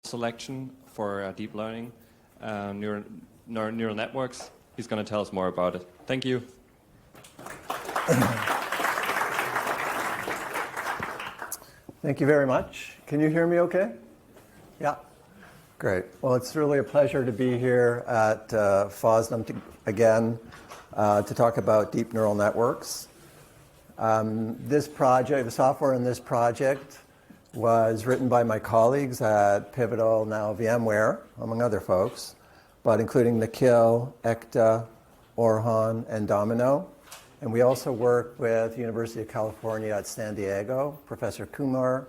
selection for deep learning, neural networks. He's going to tell us more about it. Thank you. Thank you very much. Can you hear me okay? Yeah. Great. Well, it's really a pleasure to be here at FOSDEM again to talk about deep neural networks. This project, the software in this project, was written by my colleagues at Pivotal, now VMware, among other folks, but including Nikhil, Ekta, Orhan, and Domino. And we also work with University of California at San Diego, Professor Kumar,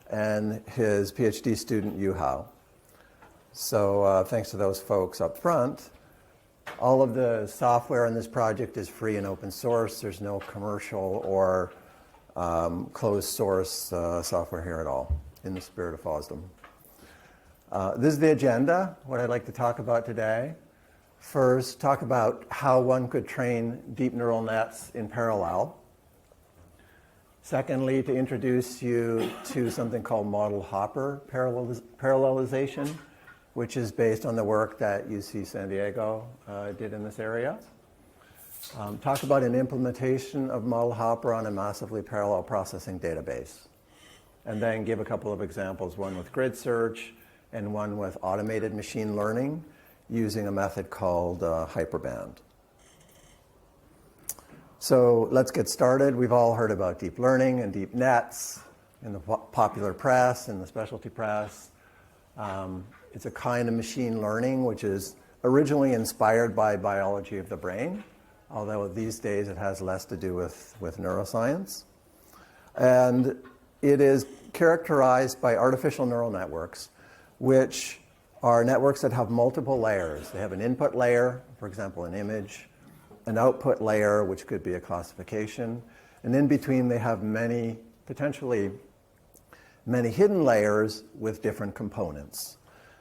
and his PhD student, Yuhao. So thanks to those folks up front. All of the software in this project is free and open source. There's no commercial or closed source software here at all, in the spirit of FOSDEM. This is the agenda, what I'd like to talk about today. First, talk about how one could train deep neural nets in parallel. Secondly, to introduce you to something called model hopper parallelization, which is based on the work that UC San Diego did in this area. Talk about an implementation of model hopper on a massively parallel processing database. And then give a couple of examples, one with grid search and one with automated machine learning using a method called hyperband. So let's get started. We've all heard about deep learning and deep nets in the popular press, in the specialty press. It's a kind of machine learning which is originally inspired by biology of the brain, although these days it has less to do with neuroscience. And it is characterized by artificial neural networks, which are networks that have multiple layers. They have an input layer, for example, an image, an output layer, which could be a classification, and in between they have potentially many hidden layers with different components.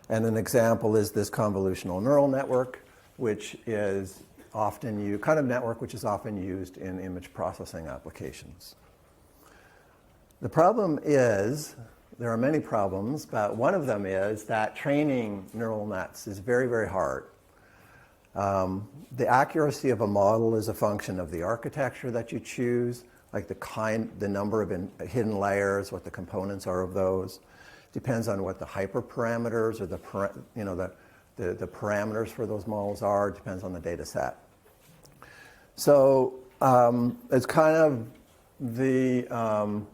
And an example is this convolutional neural network, which is often used, kind of network which is often used in image processing applications. The problem is, there are many problems, but one of them is that training neural nets is very, very hard. The accuracy of a model is a function of the architecture that you choose, like the number of hidden layers, what the components are of those. Depends on what the hyperparameters or the parameters for those models are. Depends on the data set. So it's kind of the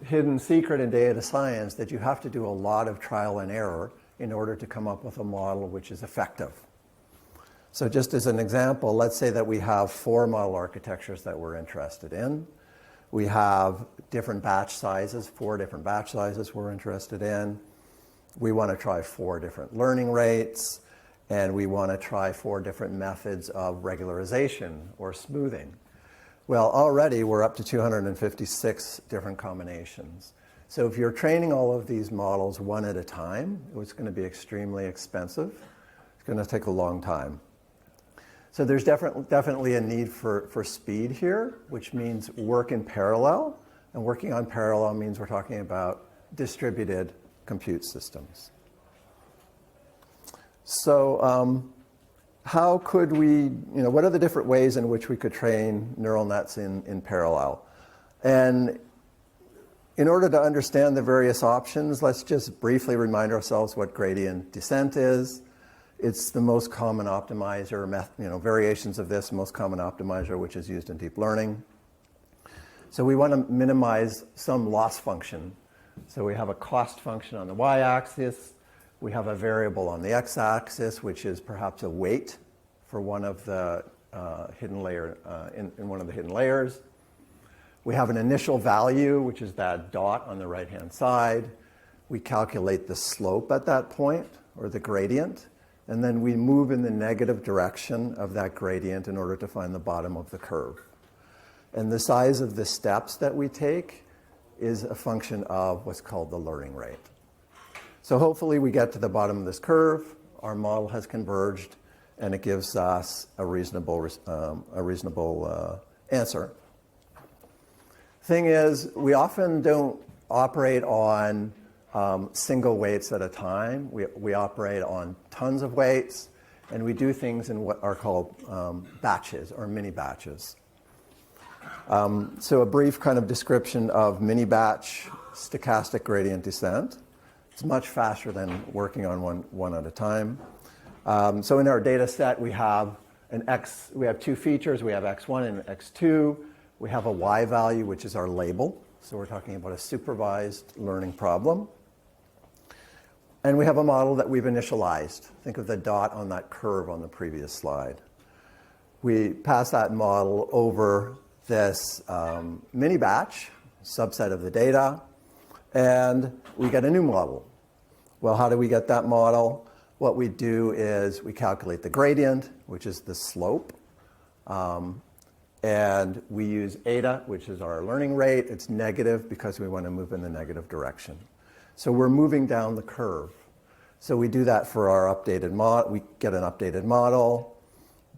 hidden secret in data science that you have to do a lot of trial and error in order to come up with a model which is effective. So just as an example, let's say that we have 4 model architectures that we're interested in. We have different batch sizes, 4 different batch sizes we're interested in. We want to try 4 different learning rates, and we want to try 4 different methods of regularization or smoothing. Well, already we're up to 256 different combinations. So if you're training all of these models one at a time, it's going to be extremely expensive. It's going to take a long time. So there's definitely a need for speed here, which means work in parallel. And working on parallel means we're talking about distributed compute systems. So how could we, what are the different ways in which we could train neural nets in parallel? And in order to understand the various options, let's just briefly remind ourselves what gradient descent is. It's the most common optimizer, variations of this, most common optimizer, which is used in deep learning. So we want to minimize some loss function. So we have a cost function on the y-axis. We have a variable on the x-axis, which is perhaps a weight for one of the hidden layer in one of the hidden layers. We have an initial value, which is that dot on the right-hand side. We calculate the slope at that point, or the gradient. And then we move in the negative direction of that gradient in order to find the bottom of the curve. And the size of the steps that we take is a function of what's called the learning rate. So hopefully we get to the bottom of this curve, our model has converged, and it gives us a reasonable answer. Thing is, we often don't operate on single weights at a time. We operate on tons of weights, and we do things in what are called batches or mini batches. So a brief kind of description of mini batch stochastic gradient descent. It's much faster than working on one at a time. So in our data set, we have two features. We have x1 and x2. We have a y value, which is our label. So we're talking about a supervised learning problem. And we have a model that we've initialized. Think of the dot on that curve on the previous slide. We pass that model over this mini batch, subset of the data, and we get a new model. Well, how do we get that model? What we do is we calculate the gradient, which is the slope, and we use eta, which is our learning rate. It's negative because we want to move in the negative direction. So we're moving down the curve. So we do that for our updated model. We get an updated model.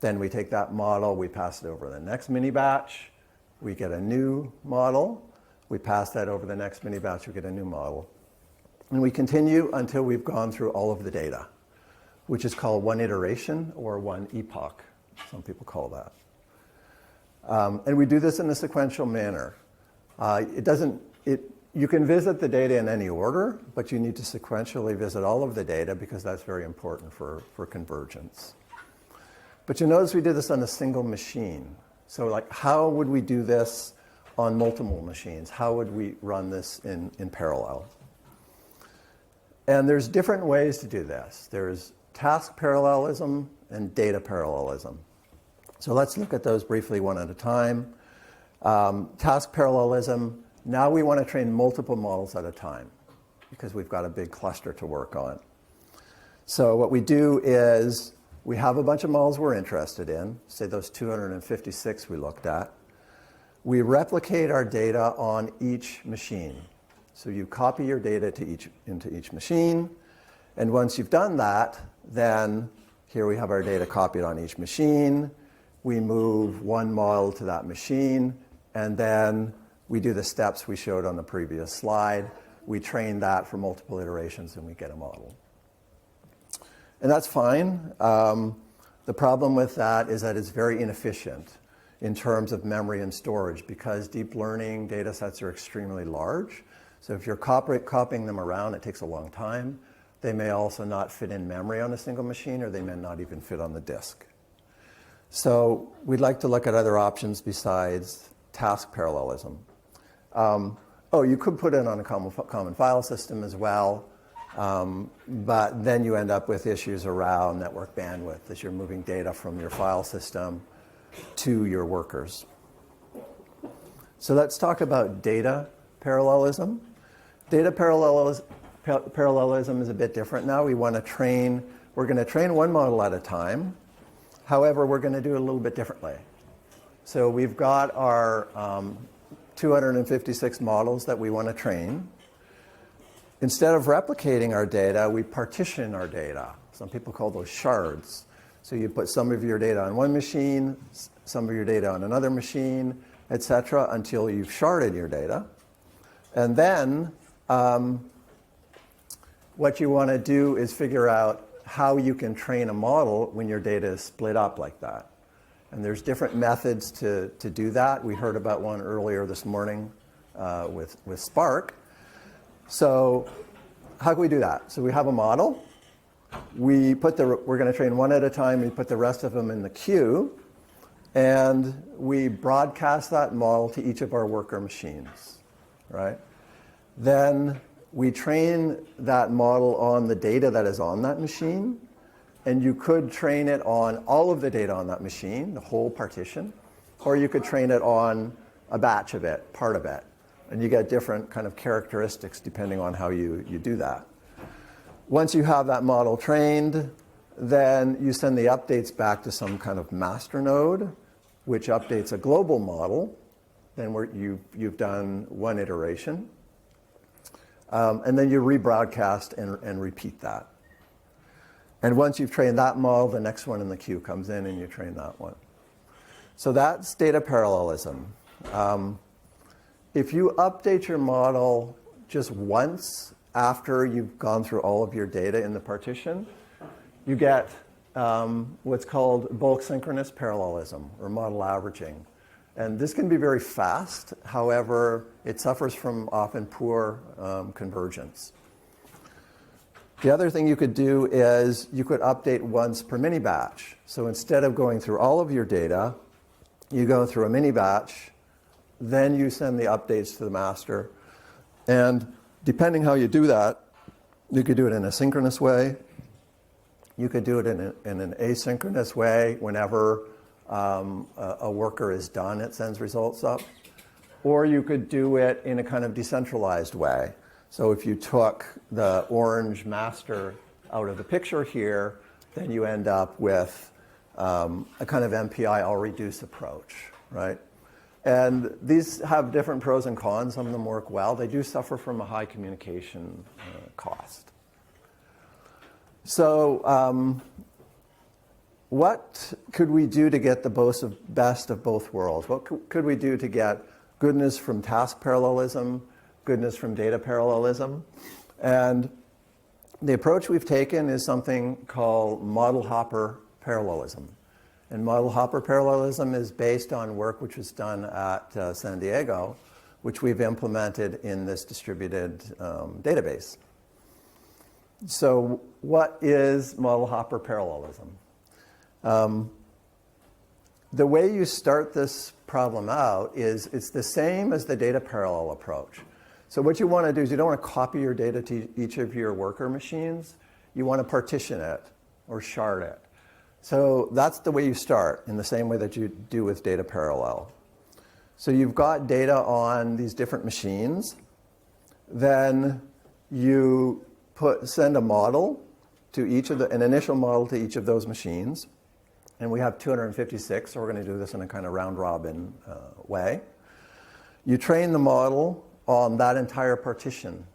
Then we take that model, we pass it over the next mini batch. We get a new model. We pass that over the next mini batch, we get a new model. And we continue until we've gone through all of the data, which is called one iteration or one epoch, some people call that. And we do this in a sequential manner. You can visit the data in any order, but you need to sequentially visit all of the data because that's very important for convergence. But you notice we did this on a single machine. So like, how would we do this on multiple machines? How would we run this in parallel? And there's different ways to do this. There's task parallelism and data parallelism. So let's look at those briefly one at a time. Task parallelism, now we want to train multiple models at a time because we've got a big cluster to work on. So what we do is we have a bunch of models we're interested in, say those 256 we looked at. We replicate our data on each machine. So you copy your data into each machine, and once you've done that, then here we have our data copied on each machine. We move one model to that machine, and then we do the steps we showed on the previous slide. We train that for multiple iterations, and we get a model. And that's fine. The problem with that is that it's very inefficient in terms of memory and storage because deep learning data sets are extremely large. So if you're copying them around, it takes a long time. They may also not fit in memory on a single machine, or they may not even fit on the disk. So we'd like to look at other options besides task parallelism. You could put it on a common file system as well, but then you end up with issues around network bandwidth as you're moving data from your file system to your workers. So let's talk about data parallelism. Data parallelism is a bit different now. We're going to train one model at a time. However, we're going to do it a little bit differently. So we've got our 256 models that we want to train. Instead of replicating our data, we partition our data. Some people call those shards. So you put some of your data on one machine, some of your data on another machine, et cetera, until you've sharded your data. And then what you want to do is figure out how you can train a model when your data is split up like that. And there's different methods to do that. We heard about one earlier this morning with Spark. So how can we do that? So we have a model. We're going to train one at a time. We put the rest of them in the queue. And we broadcast that model to each of our worker machines, right? Then we train that model on the data that is on that machine. And you could train it on all of the data on that machine, the whole partition. Or you could train it on a batch of it, part of it. And you get different kind of characteristics depending on how you do that. Once you have that model trained, then you send the updates back to some kind of master node, which updates a global model. Then you've done one iteration. And then you rebroadcast and repeat that. And once you've trained that model, the next one in the queue comes in and you train that one. So that's data parallelism. If you update your model just once after you've gone through all of your data in the partition, you get what's called bulk synchronous parallelism, or model averaging. And this can be very fast. However, it suffers from often poor convergence. The other thing you could do is you could update once per mini batch. So instead of going through all of your data, you go through a mini batch, then you send the updates to the master. And depending how you do that, you could do it in a synchronous way. You could do it in an asynchronous way. Whenever a worker is done, it sends results up. Or you could do it in a kind of decentralized way. So if you took the orange master out of the picture here, then you end up with a kind of MPI all reduce approach, right? And these have different pros and cons. Some of them work well. They do suffer from a high communication cost. So what could we do to get the best of both worlds? What could we do to get goodness from task parallelism, goodness from data parallelism? And the approach we've taken is something called model hopper parallelism. And model hopper parallelism is based on work which was done at San Diego, which we've implemented in this distributed database. So what is model hopper parallelism? The way you start this problem out is it's the same as the data parallel approach. So what you want to do is you don't want to copy your data to each of your worker machines. You want to partition it or shard it. So that's the way you start, in the same way that you do with data parallel. So you've got data on these different machines. Then you send a model to an initial model to each of those machines. And we have 256, so we're going to do this in a kind of round-robin way. You train the model on that entire partition.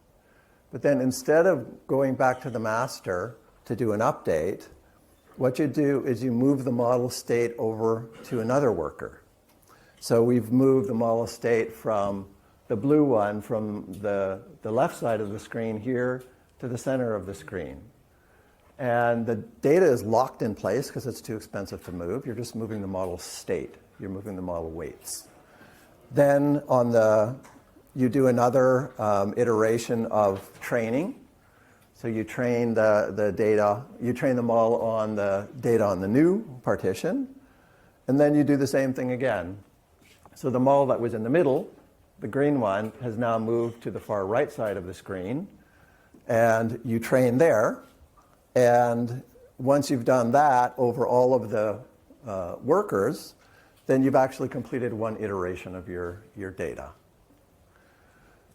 But then instead of going back to the master to do an update, what you do is you move the model state over to another worker. So we've moved the model state from the blue one from the left side of the screen here to the center of the screen. And the data is locked in place because it's too expensive to move. You're just moving the model state. You're moving the model weights. Then you do another iteration of training. So you train the data, you train the model on the data on the new partition, and then you do the same thing again. So the model that was in the middle, the green one, has now moved to the far right side of the screen, and you train there. And once you've done that over all of the workers, then you've actually completed one iteration of your data.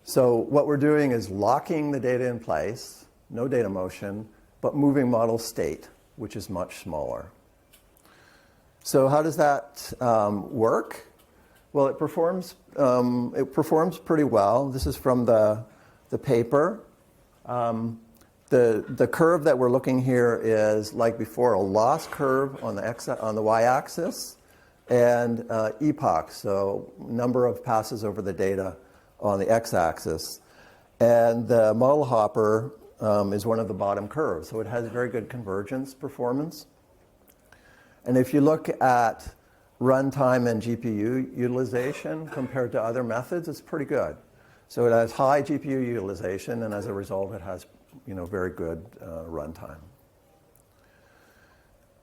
So what we're doing is locking the data in place, no data motion, but moving model state, which is much smaller. So how does that work? Well, it performs pretty well. This is from the paper. The curve that we're looking here is, like before, a loss curve on the y-axis, and epoch, so number of passes over the data on the x-axis. And the model hopper is one of the bottom curves, so it has very good convergence performance. And if you look at runtime and GPU utilization compared to other methods, it's pretty good. So it has high GPU utilization, and as a result, it has very good runtime.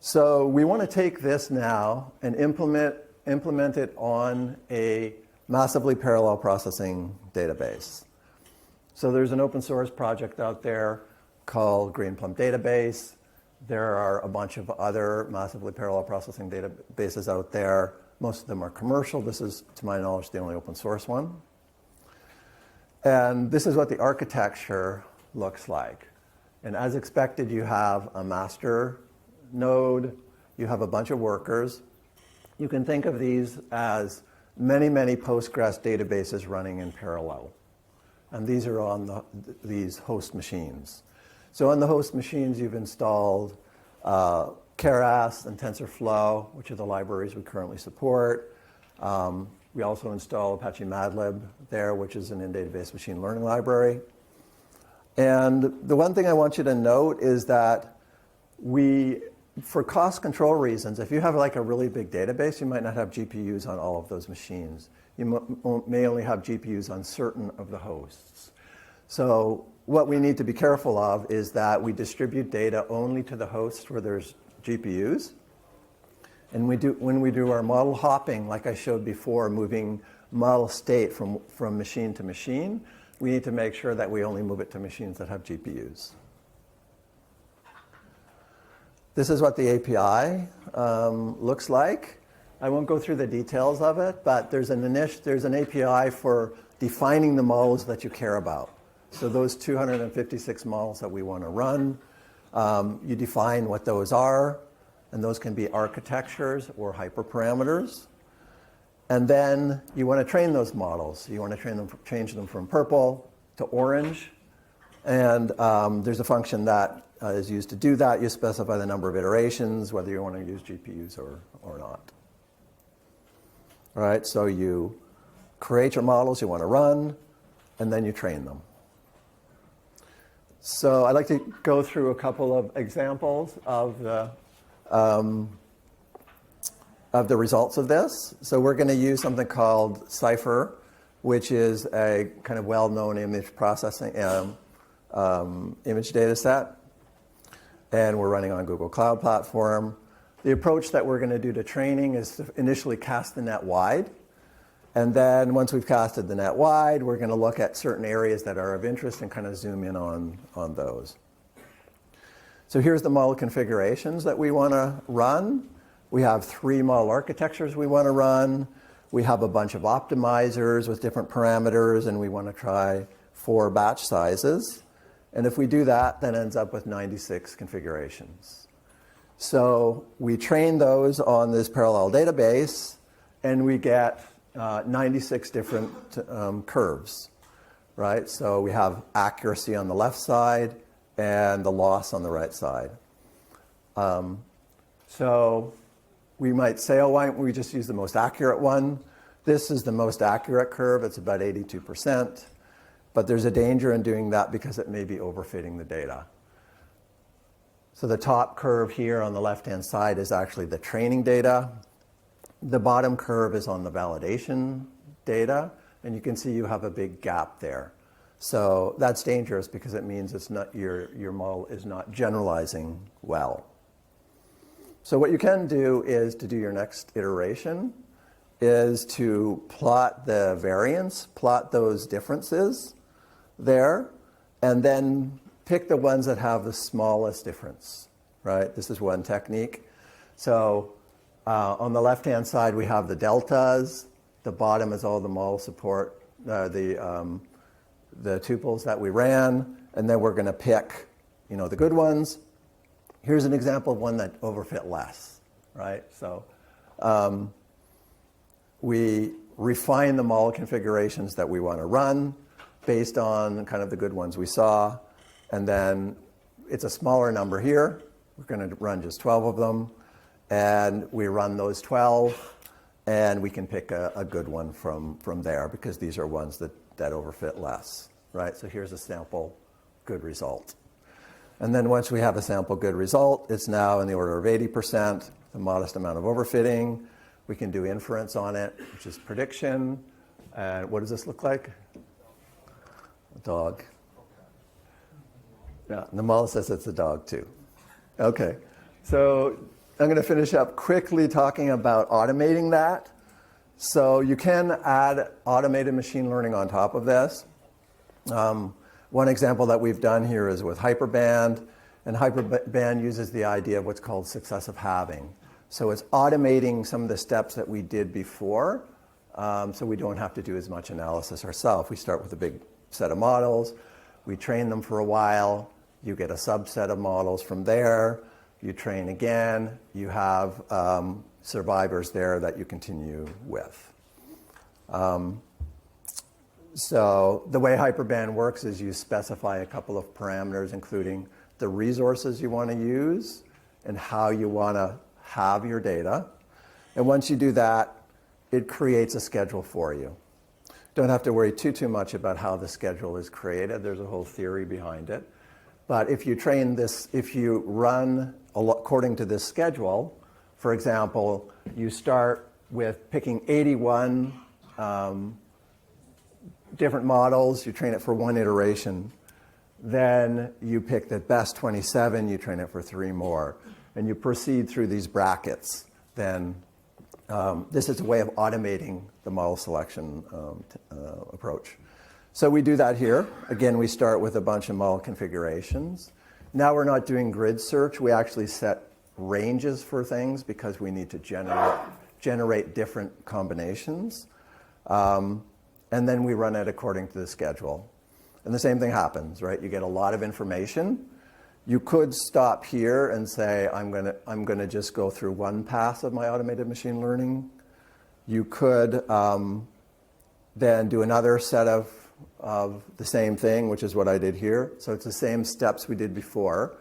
So we want to take this now and implement it on a massively parallel processing database. So there's an open source project out there called Greenplum Database. There are a bunch of other massively parallel processing databases out there. Most of them are commercial. This is, to my knowledge, the only open source one. And this is what the architecture looks like. And as expected, you have a master node. You have a bunch of workers. You can think of these as many, many Postgres databases running in parallel. And these are on these host machines. So on the host machines, you've installed Keras and TensorFlow, which are the libraries we currently support. We also install Apache Madlib there, which is an in-database machine learning library. And the one thing I want you to note is that for cost control reasons, if you have like a really big database, you might not have GPUs on all of those machines. You may only have GPUs on certain of the hosts. So what we need to be careful of is that we distribute data only to the hosts where there's GPUs. And when we do our model hopping, like I showed before, moving model state from machine to machine, we need to make sure that we only move it to machines that have GPUs. This is what the API looks like. I won't go through the details of it, but there's an API for defining the models that you care about. So those 256 models that we want to run, you define what those are, and those can be architectures or hyperparameters. And then you want to train those models. You want to change them from purple to orange. And there's a function that is used to do that. You specify the number of iterations, whether you want to use GPUs or not. All right, so you create your models you want to run, and then you train them. So I'd like to go through a couple of examples of the results of this. So we're going to use something called Cypher, which is a kind of well-known image processing image data set. And we're running on Google Cloud Platform. The approach that we're going to do to training is to initially cast the net wide. And then once we've casted the net wide, we're going to look at certain areas that are of interest and kind of zoom in on those. So here's the model configurations that we want to run. We have 3 model architectures we want to run. We have a bunch of optimizers with different parameters, and we want to try 4 batch sizes. And if we do that, that ends up with 96 configurations. So we train those on this parallel database, and we get 96 different curves, right? So we have accuracy on the left side and the loss on the right side. So we might say, oh, why don't we just use the most accurate one? This is the most accurate curve. It's about 82%. But there's a danger in doing that because it may be overfitting the data. So the top curve here on the left-hand side is actually the training data. The bottom curve is on the validation data. And you can see you have a big gap there. So that's dangerous because it means it's not, your model is not generalizing well. So what you can do is to do your next iteration is to plot the variance, plot those differences there, and then pick the ones that have the smallest difference, right? This is one technique. So on the left-hand side, we have the deltas. The bottom is all the model support, the tuples that we ran, and then we're going to pick, the good ones. Here's an example of one that overfit less, right? So we refine the model configurations that we want to run based on kind of the good ones we saw. And then it's a smaller number here. We're going to run just 12 of them. And we run those 12, and we can pick a good one from there because these are ones that overfit less, right? So here's a sample good result. And then once we have a sample good result, it's now in the order of 80%, a modest amount of overfitting. We can do inference on it, which is prediction. And what does this look like? A dog. Yeah, and the model says it's a dog too. Okay, so I'm going to finish up quickly talking about automating that. So you can add automated machine learning on top of this. One example that we've done here is with Hyperband, and Hyperband uses the idea of what's called successive halving. So it's automating some of the steps that we did before, so we don't have to do as much analysis ourselves. We start with a big set of models, we train them for a while, you get a subset of models from there, you train again, you have survivors there that you continue with. So the way Hyperband works is you specify a couple of parameters, including the resources you want to use and how you want to have your data. And once you do that, it creates a schedule for you. don't have to worry too much about how the schedule is created. There's a whole theory behind it. But if you train this, if you run according to this schedule, for example, you start with picking 81 different models, you train it for one iteration. Then you pick the best 27, you train it for 3 more. And you proceed through these brackets. Then this is a way of automating the model selection approach. So we do that here. Again, we start with a bunch of model configurations. Now we're not doing grid search. We actually set ranges for things because we need to generate different combinations. And then we run it according to the schedule. And the same thing happens, right? You get a lot of information. You could stop here and say, I'm gonna just go through one pass of my automated machine learning. You could then do another set of the same thing, which is what I did here. So it's the same steps we did before,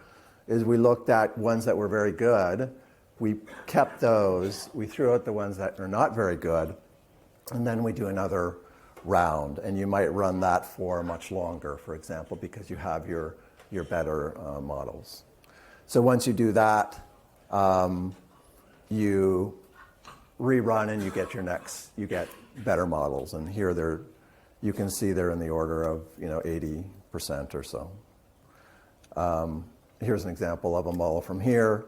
is we looked at ones that were very good. We kept those. We threw out the ones that are not very good. And then we do another round. And you might run that for much longer, for example, because you have your better models. So once you do that, you rerun and you get better models. And here you can see they're in the order of 80% or so. Here's an example of a model from here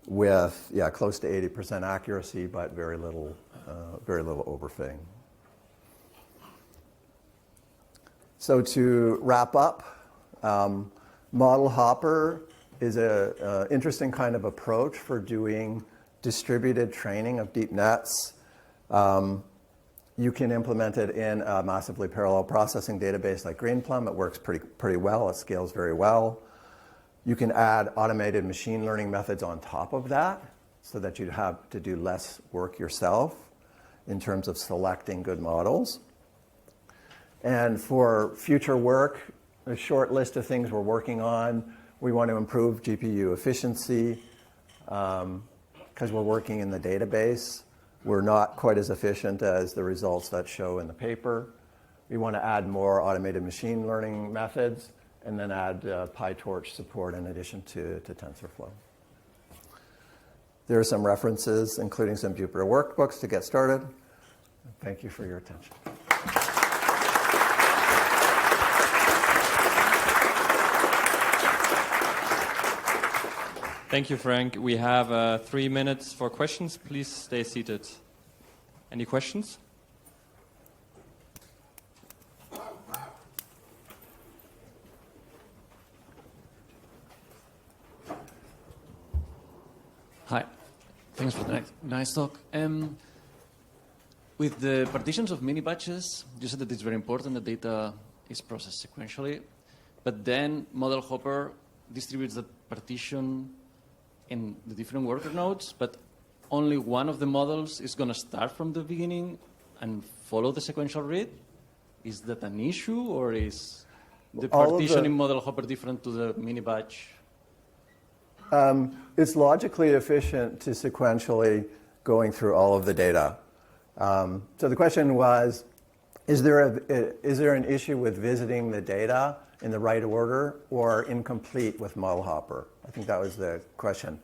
with close to 80% accuracy, but very little overfitting. So to wrap up, Model Hopper is an interesting kind of approach for doing distributed training of deep nets. You can implement it in a massively parallel processing database like Greenplum. It works pretty well. It scales very well. You can add automated machine learning methods on top of that so that you have to do less work yourself in terms of selecting good models. And for future work, a short list of things we're working on. We want to improve GPU efficiency because we're working in the database. We're not quite as efficient as the results that show in the paper. We want to add more automated machine learning methods and then add PyTorch support in addition to TensorFlow. There are some references, including some Jupyter workbooks to get started. Thank you for your attention. Thank you, Frank. We have 3 minutes for questions. Please stay seated. Any questions? Hi. Thanks for the nice talk. With the partitions of mini batches, you said that it's very important that data is processed sequentially, but then Model Hopper distributes the partition in the different worker nodes, but only one of the models is going to start from the beginning and follow the sequential read? Is that an issue, or is the partition in Model Hopper different to the mini batch? It's logically efficient to sequentially going through all of the data. So the question was, is there an issue with visiting the data in the right order or incomplete with Model Hopper? I think that was the question.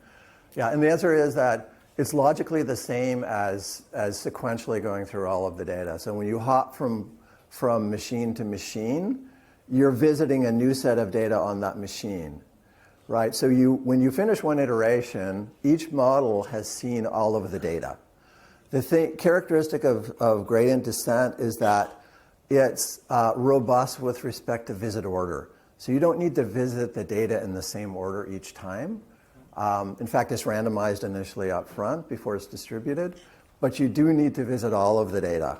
Yeah, and the answer is that it's logically the same as sequentially going through all of the data. So when you hop from machine to machine, you're visiting a new set of data on that machine, right? So when you finish one iteration, each model has seen all of the data. The characteristic of gradient descent is that it's robust with respect to visit order. So you don't need to visit the data in the same order each time. In fact, it's randomized initially up front before it's distributed. But you do need to visit all of the data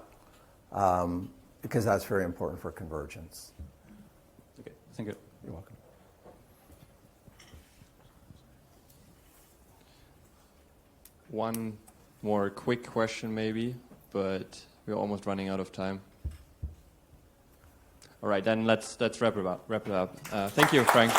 because that's very important for convergence. Okay, thank you. You're welcome. One more quick question maybe, but we're almost running out of time. All right, then let's wrap it up. Thank you, Frank.